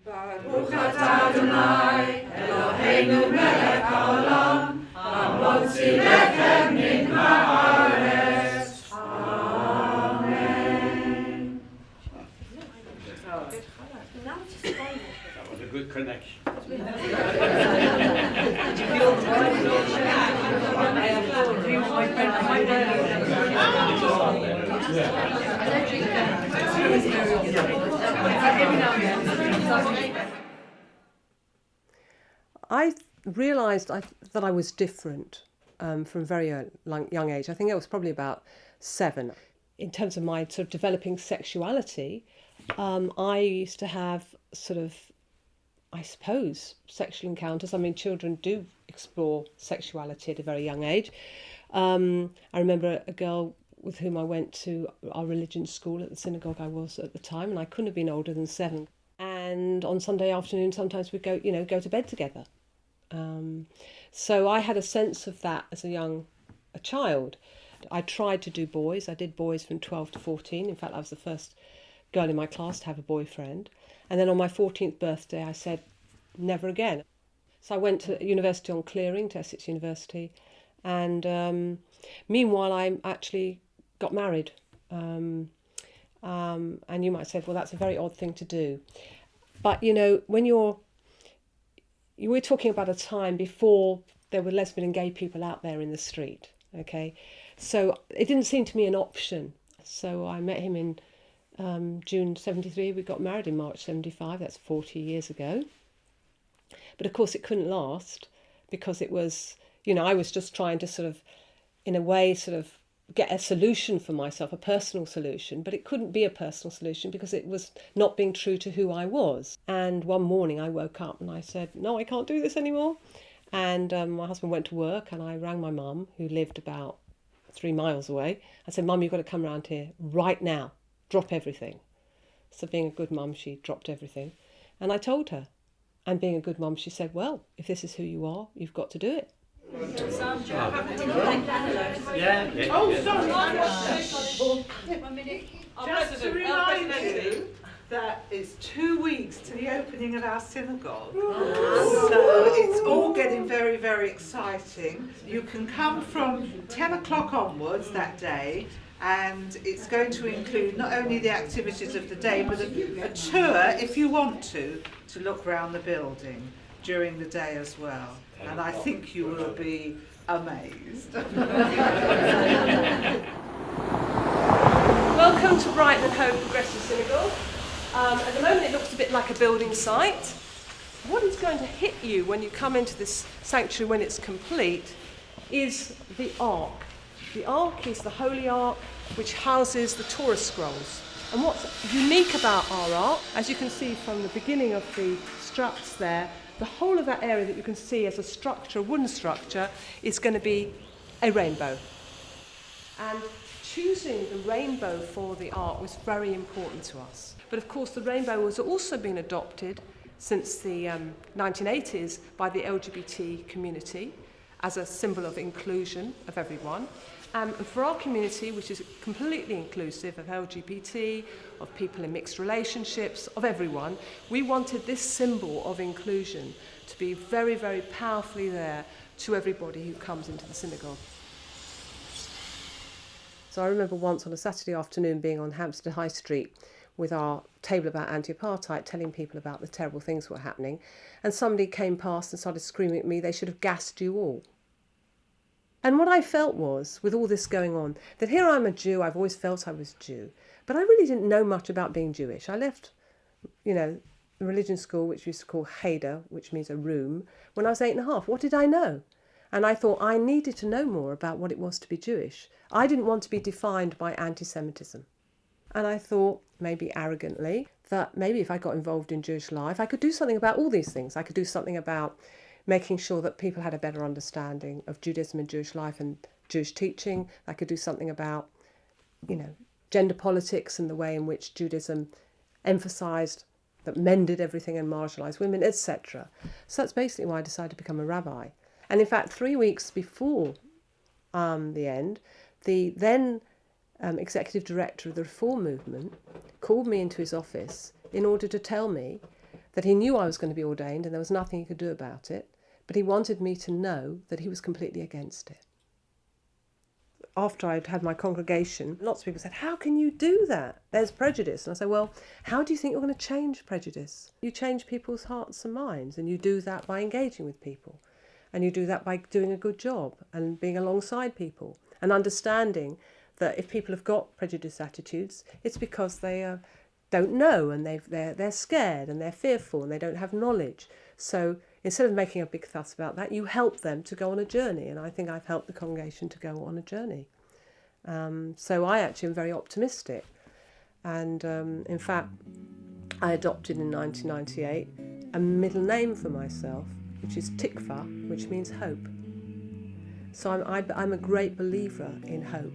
Baruch atah Adonai, Eloheinu melech haolam, hamotzi lechem min haaretz. Amen. That was a good connection. I realised that I was different from a very young age. I think it was probably about 7. In terms of my sort of developing sexuality, I used to have sort of, I suppose, sexual encounters. I mean, children do explore sexuality at a very young age. I remember a girl with whom I went to our religion school at the synagogue I was at the time, and I couldn't have been older than 7. And on Sunday afternoon, sometimes we'd go to bed together. So I had a sense of that as a child. I tried to do boys. I did boys from 12 to 14. In fact, I was the first girl in my class to have a boyfriend. And then on my 14th birthday, I said, never again. So I went to university on clearing, to Essex University. And meanwhile, I actually got married. And you might say, well, that's a very odd thing to do. But, when you were talking about a time before there were lesbian and gay people out there in the street, okay? So it didn't seem to me an option. So I met him in June 73. We got married in March 75. That's 40 years ago. But of course it couldn't last because it was, I was just trying to sort of, in a way, sort of get a solution for myself, a personal solution, but it couldn't be a personal solution because it was not being true to who I was. And one morning I woke up and I said, no, I can't do this anymore. And my husband went to work and I rang my mum, who lived about 3 miles away. I said, Mum, you've got to come round here right now. Drop everything. So being a good mum, she dropped everything. And I told her. And being a good mum, she said, well, if this is who you are, you've got to do it. Sam Gavin. Yeah. Oh, sorry. 1 minute. Just to remind you that it's 2 weeks to the opening of our synagogue. So it's all getting very, very exciting. You can come from 10 o'clock onwards that day, and it's going to include not only the activities of the day, but a tour, if you want to look around the building during the day as well. And I think you will be amazed. Welcome to Brighton and Hove Progressive Synagogue. At the moment it looks a bit like a building site. What is going to hit you when you come into this sanctuary when it's complete is the Ark. The Ark is the Holy Ark which houses the Torah scrolls. And what's unique about our Ark, as you can see from the beginning of the struts there, the whole of that area that you can see as a structure, a wooden structure, is going to be a rainbow. And choosing the rainbow for the Ark was very important to us. But of course the rainbow has also been adopted since the 1980s by the LGBT community as a symbol of inclusion of everyone. And for our community, which is completely inclusive of LGBT, of people in mixed relationships, of everyone, we wanted this symbol of inclusion to be very, very powerfully there to everybody who comes into the synagogue. So I remember once on a Saturday afternoon being on Hampstead High Street with our table about anti-apartheid, telling people about the terrible things that were happening, and somebody came past and started screaming at me, they should have gassed you all. And what I felt was, with all this going on, that here I'm a Jew, I've always felt I was Jew, but I really didn't know much about being Jewish. I left, the religion school, which we used to call Cheder, which means a room, when I was 8 and a half. What did I know? And I thought I needed to know more about what it was to be Jewish. I didn't want to be defined by anti-Semitism. And I thought, maybe arrogantly, that maybe if I got involved in Jewish life, I could do something about all these things. I could do something about making sure that people had a better understanding of Judaism and Jewish life and Jewish teaching. I could do something about, gender politics and the way in which Judaism emphasised that men did everything and marginalised women, etc. So that's basically why I decided to become a rabbi. And in fact, 3 weeks before the end, the then executive director of the Reform movement called me into his office in order to tell me that he knew I was going to be ordained and there was nothing he could do about it, but he wanted me to know that he was completely against it. After I'd had my congregation, lots of people said, how can you do that? There's prejudice. And I said, well, how do you think you're going to change prejudice? You change people's hearts and minds, and you do that by engaging with people. And you do that by doing a good job and being alongside people and understanding that if people have got prejudiced attitudes, it's because they don't know and they're scared and they're fearful and they don't have knowledge. So instead of making a big fuss about that, you help them to go on a journey. And I think I've helped the congregation to go on a journey. So I actually am very optimistic. And in fact, I adopted in 1998 a middle name for myself, which is Tikvah, which means hope. So I'm a great believer in hope.